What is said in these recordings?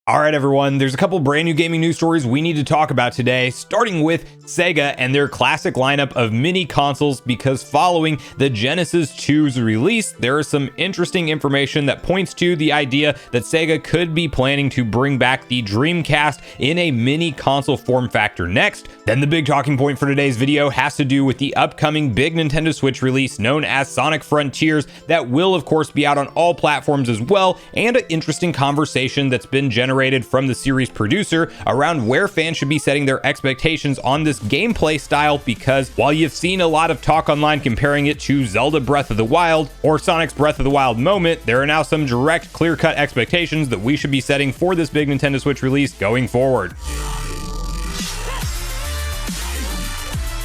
All right, everyone, there's a couple brand new gaming news stories we need to talk about today, starting with Sega and their classic lineup of mini consoles, because following the Genesis 2's release, there is some interesting information that points to the idea that Sega could be planning to bring back the Dreamcast in a mini console form factor next. Then the big talking point for today's video has to do with the upcoming big Nintendo Switch release known as Sonic Frontiers that will, of course, be out on all platforms as well, and an interesting conversation that's been generated from the series producer around where fans should be setting their expectations on this gameplay style, because while you've seen a lot of talk online comparing it to Zelda Breath of the Wild or Sonic's Breath of the Wild moment, there are now some direct, clear-cut expectations that we should be setting for this big Nintendo Switch release going forward.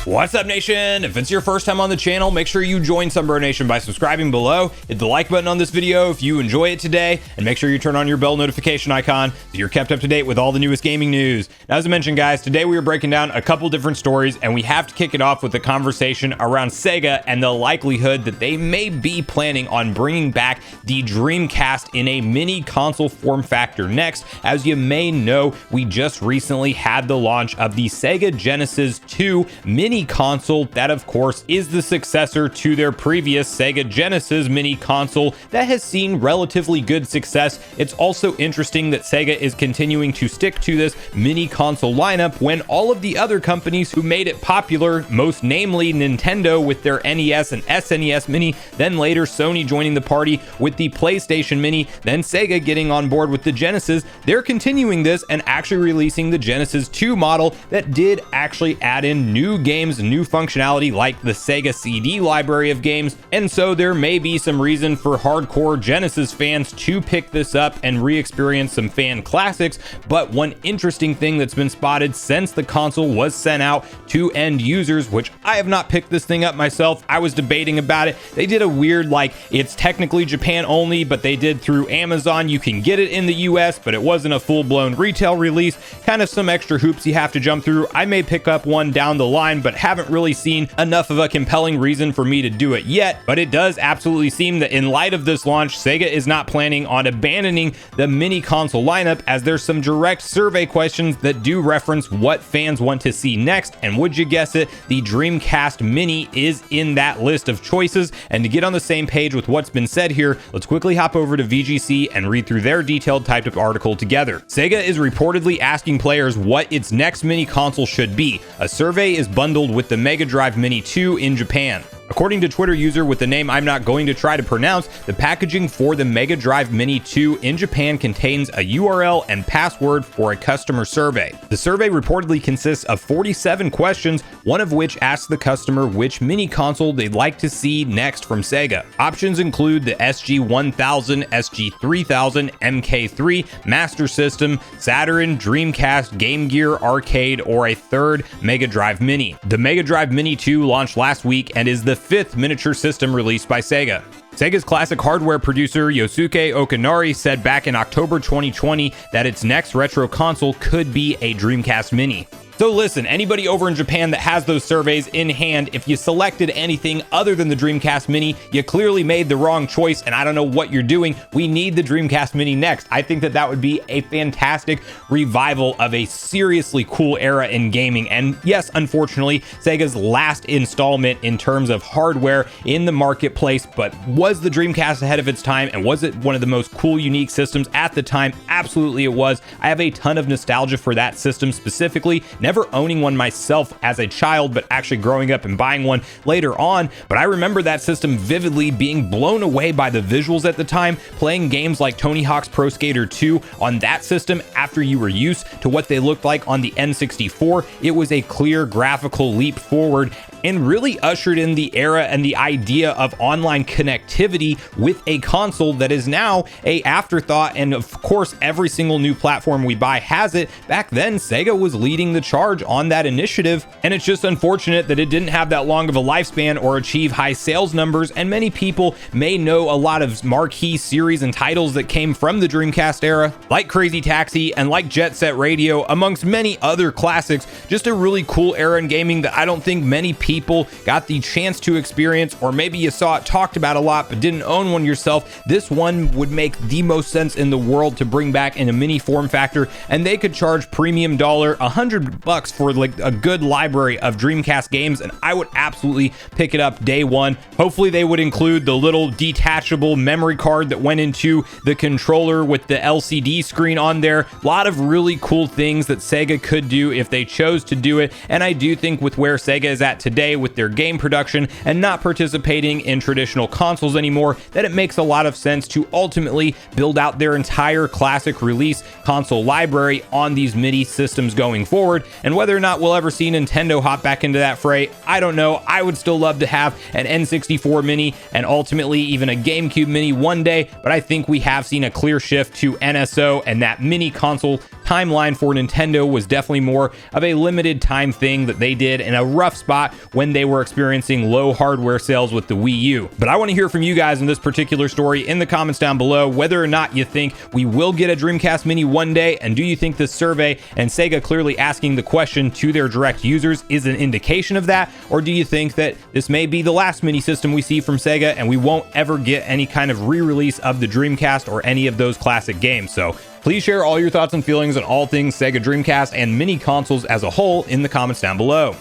What's up, Nation? If it's your first time on the channel, make sure you join Sunbro Nation by subscribing below, hit the like button on this video if you enjoy it today, and make sure you turn on your bell notification icon so you're kept up to date with all the newest gaming news. Now, as I mentioned, guys, today we are breaking down a couple different stories, and we have to kick it off with the conversation around Sega and the likelihood that they may be planning on bringing back the Dreamcast in a mini console form factor next. As you may know, we just recently had the launch of the Sega Genesis 2 mini console that, of course, is the successor to their previous Sega Genesis mini console that has seen relatively good success. It's also interesting that Sega is continuing to stick to this mini console lineup when all of the other companies who made it popular, most namely Nintendo with their NES and SNES mini, then later Sony joining the party with the PlayStation mini, then Sega getting on board with the Genesis, they're continuing this and actually releasing the Genesis 2 model that did actually add in new games, new functionality like the Sega CD library of games, and so there may be some reason for hardcore Genesis fans to pick this up and re-experience some fan classics. But one interesting thing that's been spotted since the console was sent out to end users, which I have not picked this thing up myself, I was debating about it, they did a weird, like, it's technically Japan only, but they did through Amazon, you can get it in the US, but it wasn't a full-blown retail release, kind of some extra hoops you have to jump through. I may pick up one down the line, but haven't really seen enough of a compelling reason for me to do it yet. But it does absolutely seem that in light of this launch, Sega is not planning on abandoning the mini console lineup, as there's some direct survey questions that do reference what fans want to see next, and would you guess it, the Dreamcast Mini is in that list of choices. And to get on the same page with what's been said here, let's quickly hop over to VGC and read through their detailed typed up article together. Sega is reportedly asking players what its next mini console should be. A survey is bundled with the Mega Drive Mini 2 in Japan. According to Twitter user with the name I'm not going to try to pronounce, the packaging for the Mega Drive Mini 2 in Japan contains a URL and password for a customer survey. The survey reportedly consists of 47 questions, one of which asks the customer which mini console they'd like to see next from Sega. Options include the SG-1000, SG-3000, MK3, Master System, Saturn, Dreamcast, Game Gear, Arcade, or a third Mega Drive Mini. The Mega Drive Mini 2 launched last week and is the fifth miniature system released by Sega. Sega's classic hardware producer Yosuke Okanari said back in October 2020 that its next retro console could be a Dreamcast Mini. So listen, anybody over in Japan that has those surveys in hand, if you selected anything other than the Dreamcast Mini, you clearly made the wrong choice, and I don't know what you're doing. We need the Dreamcast Mini next. I think that would be a fantastic revival of a seriously cool era in gaming. And yes, unfortunately, Sega's last installment in terms of hardware in the marketplace, but was the Dreamcast ahead of its time, and was it one of the most cool, unique systems at the time? Absolutely it was. I have a ton of nostalgia for that system specifically. Never owning one myself as a child, but actually growing up and buying one later on. But I remember that system vividly, being blown away by the visuals at the time, playing games like Tony Hawk's Pro Skater 2 on that system after you were used to what they looked like on the N64. It was a clear graphical leap forward and really ushered in the era and the idea of online connectivity with a console that is now a afterthought. And of course, every single new platform we buy has it. Back then, Sega was leading the charge on that initiative, and it's just unfortunate that it didn't have that long of a lifespan or achieve high sales numbers. And many people may know a lot of marquee series and titles that came from the Dreamcast era, like Crazy Taxi and like Jet Set Radio, amongst many other classics. Just a really cool era in gaming that I don't think many people people got the chance to experience, or maybe you saw it talked about a lot but didn't own one yourself, this one would make the most sense in the world to bring back in a mini form factor, and they could charge premium dollar $100 for like a good library of Dreamcast games, and I would absolutely pick it up day one. Hopefully they would include the little detachable memory card that went into the controller with the LCD screen on there. A lot of really cool things that Sega could do if they chose to do it, and I do think with where Sega is at today with their game production and not participating in traditional consoles anymore, that it makes a lot of sense to ultimately build out their entire classic release console library on these MIDI systems going forward. And whether or not we'll ever see Nintendo hop back into that fray, I don't know. I would still love to have an N64 Mini and ultimately even a GameCube Mini one day, but I think we have seen a clear shift to NSO, and that mini console timeline for Nintendo was definitely more of a limited time thing that they did in a rough spot when they were experiencing low hardware sales with the Wii U. But I want to hear from you guys in this particular story in the comments down below, whether or not you think we will get a Dreamcast Mini one day, and do you think this survey and Sega clearly asking the question to their direct users is an indication of that, or do you think that this may be the last mini system we see from Sega and we won't ever get any kind of re-release of the Dreamcast or any of those classic games? So please share all your thoughts and feelings on all things Sega Dreamcast and mini consoles as a whole in the comments down below.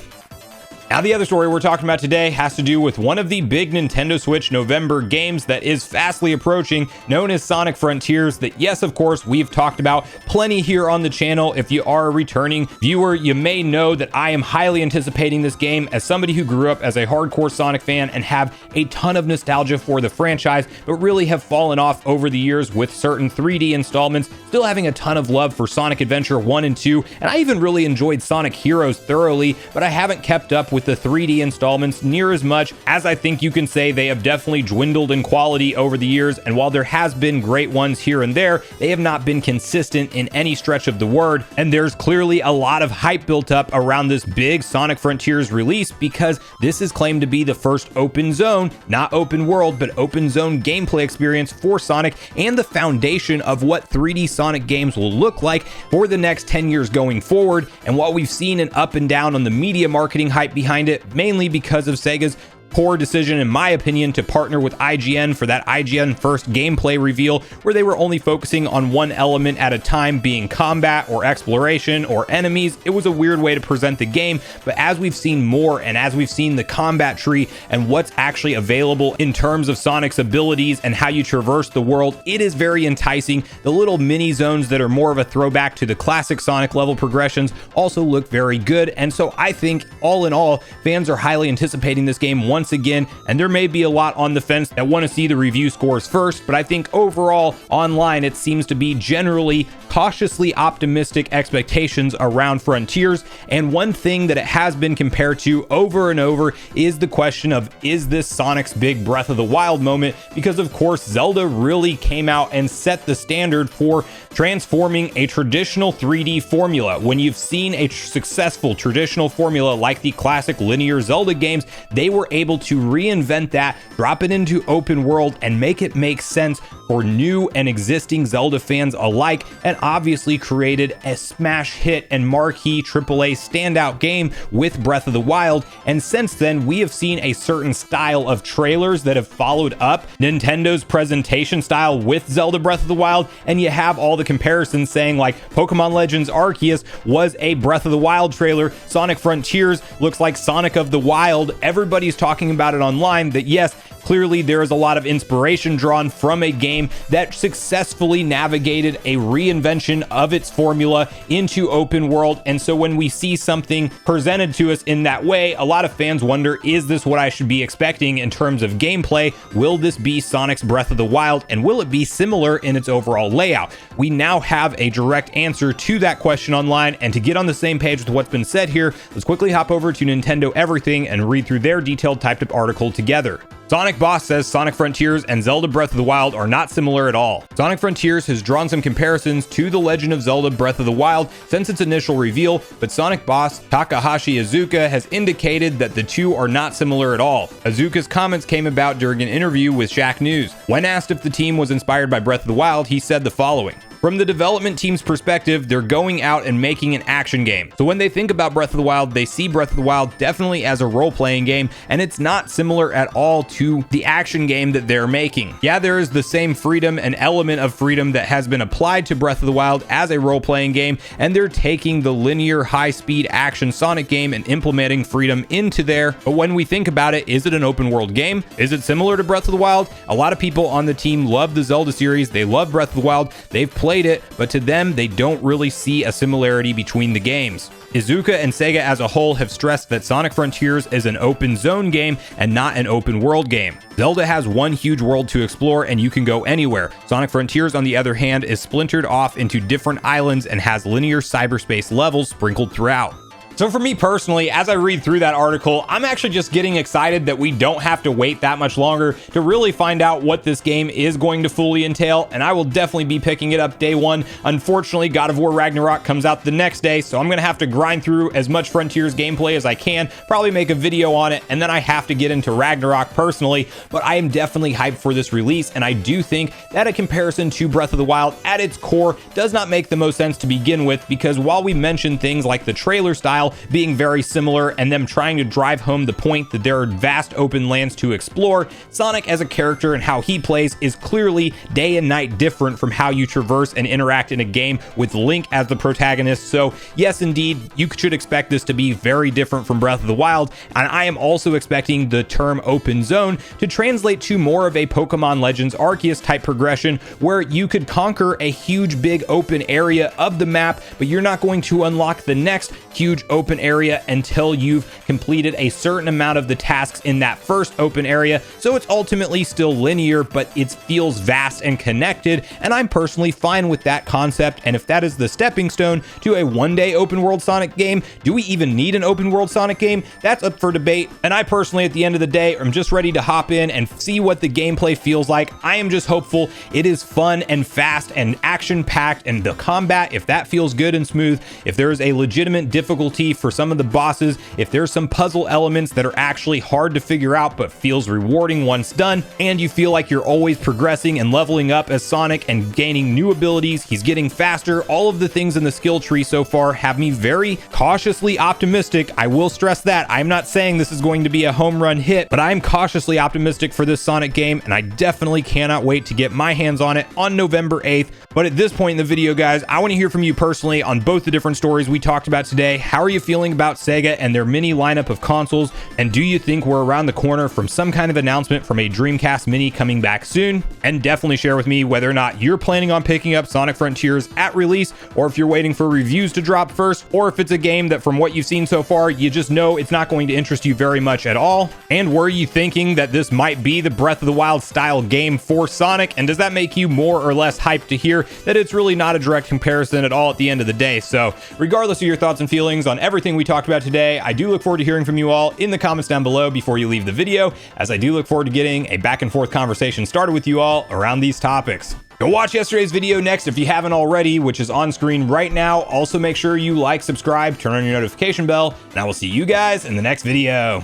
Now, the other story we're talking about today has to do with one of the big Nintendo Switch November games that is fastly approaching, known as Sonic Frontiers, that, yes, of course, we've talked about plenty here on the channel. If you are a returning viewer, you may know that I am highly anticipating this game as somebody who grew up as a hardcore Sonic fan and have a ton of nostalgia for the franchise, but really have fallen off over the years with certain 3D installments, still having a ton of love for Sonic Adventure 1 and 2, and I even really enjoyed Sonic Heroes thoroughly, but I haven't kept up with the 3D installments near as much, as I think you can say they have definitely dwindled in quality over the years, and while there has been great ones here and there, they have not been consistent in any stretch of the word, and there's clearly a lot of hype built up around this big Sonic Frontiers release because this is claimed to be the first open zone, not open world, but open zone gameplay experience for Sonic, and the foundation of what 3D Sonic games will look like for the next 10 years going forward. And while we've seen an up and down on the media marketing hype behind it, mainly because of Sega's poor decision, in my opinion, to partner with IGN for that IGN first gameplay reveal, where they were only focusing on one element at a time, being combat or exploration or enemies. It was a weird way to present the game, but as we've seen more and as we've seen the combat tree and what's actually available in terms of Sonic's abilities and how you traverse the world, it is very enticing. The little mini zones that are more of a throwback to the classic Sonic level progressions also look very good, and so I think all in all, fans are highly anticipating this game once again, and there may be a lot on the fence that want to see the review scores first, but I think overall online it seems to be generally cautiously optimistic expectations around Frontiers. And one thing that it has been compared to over and over is the question of, is this Sonic's big Breath of the Wild moment? Because of course Zelda really came out and set the standard for transforming a traditional 3D formula. When you've seen a successful traditional formula like the classic linear Zelda games, they were able to reinvent that, drop it into open world, and make it make sense for new and existing Zelda fans alike, and obviously created a smash hit and marquee AAA standout game with Breath of the Wild. And since then, we have seen a certain style of trailers that have followed up Nintendo's presentation style with Zelda Breath of the Wild, and you have all the comparisons saying like Pokemon Legends Arceus was a Breath of the Wild trailer, Sonic Frontiers looks like Sonic of the Wild. Everybody's talking about it online that yes, clearly there is a lot of inspiration drawn from a game that successfully navigated a reinvention of its formula into open world. And so when we see something presented to us in that way, a lot of fans wonder, is this what I should be expecting in terms of gameplay? Will this be Sonic's Breath of the Wild, and will it be similar in its overall layout? We now have a direct answer to that question online, and to get on the same page with what's been said here, let's quickly hop over to Nintendo Everything and read through their detailed typed up article together. Sonic Boss says Sonic Frontiers and Zelda Breath of the Wild are not similar at all. Sonic Frontiers has drawn some comparisons to The Legend of Zelda Breath of the Wild since its initial reveal, but Sonic Boss Takahashi Iizuka has indicated that the two are not similar at all. Iizuka's comments came about during an interview with Shaq News. When asked if the team was inspired by Breath of the Wild, he said the following: From the development team's perspective, they're going out and making an action game. So when they think about Breath of the Wild, they see Breath of the Wild definitely as a role-playing game, and it's not similar at all to the action game that they're making. Yeah, there is the same freedom and element of freedom that has been applied to Breath of the Wild as a role-playing game, and they're taking the linear high-speed action Sonic game and implementing freedom into there. But when we think about it, is it an open world game? Is it similar to Breath of the Wild? A lot of people on the team love the Zelda series. They love Breath of the Wild. They've played it, but to them, they don't really see a similarity between the games. Iizuka and Sega as a whole have stressed that Sonic Frontiers is an open zone game and not an open world game. Zelda has one huge world to explore and you can go anywhere. Sonic Frontiers, on the other hand, is splintered off into different islands and has linear cyberspace levels sprinkled throughout. So for me personally, as I read through that article, I'm actually just getting excited that we don't have to wait that much longer to really find out what this game is going to fully entail, and I will definitely be picking it up day one. Unfortunately, God of War Ragnarok comes out the next day, so I'm going to have to grind through as much Frontiers gameplay as I can, probably make a video on it, and then I have to get into Ragnarok personally, but I am definitely hyped for this release, and I do think that a comparison to Breath of the Wild at its core does not make the most sense to begin with, because while we mentioned things like the trailer style being very similar and them trying to drive home the point that there are vast open lands to explore, Sonic as a character and how he plays is clearly day and night different from how you traverse and interact in a game with Link as the protagonist. So yes, indeed, you should expect this to be very different from Breath of the Wild, and I am also expecting the term open zone to translate to more of a Pokemon Legends Arceus type progression where you could conquer a huge big open area of the map, but you're not going to unlock the next huge open area until you've completed a certain amount of the tasks in that first open area. So it's ultimately still linear, but it feels vast and connected, and I'm personally fine with that concept. And if that is the stepping stone to a one-day open world Sonic game, do we even need an open world Sonic game? That's up for debate, and I personally, at the end of the day, am just ready to hop in and see what the gameplay feels like. I am just hopeful it is fun and fast and action-packed, and the combat, if that feels good and smooth, if there is a legitimate difficulty for some of the bosses, if there's some puzzle elements that are actually hard to figure out but feels rewarding once done, and you feel like you're always progressing and leveling up as Sonic and gaining new abilities, he's getting faster, all of the things in the skill tree so far have me very cautiously optimistic. I will stress that I'm not saying this is going to be a home run hit, but I'm cautiously optimistic for this Sonic game, and I definitely cannot wait to get my hands on it on November 8th. But at this point in the video, guys, I want to hear from you personally on both the different stories we talked about today. How are you feeling about Sega and their mini lineup of consoles? And do you think we're around the corner from some kind of announcement from a Dreamcast Mini coming back soon? And definitely share with me whether or not you're planning on picking up Sonic Frontiers at release, or if you're waiting for reviews to drop first, or if it's a game that from what you've seen so far, you just know it's not going to interest you very much at all. And were you thinking that this might be the Breath of the Wild style game for Sonic? And does that make you more or less hyped to hear that it's really not a direct comparison at all at the end of the day? So regardless of your thoughts and feelings on everything we talked about today, I do look forward to hearing from you all in the comments down below before you leave the video, as I do look forward to getting a back and forth conversation started with you all around these topics. Go watch yesterday's video next if you haven't already, which is on screen right now. Also make sure you like, subscribe, turn on your notification bell, and I will see you guys in the next video.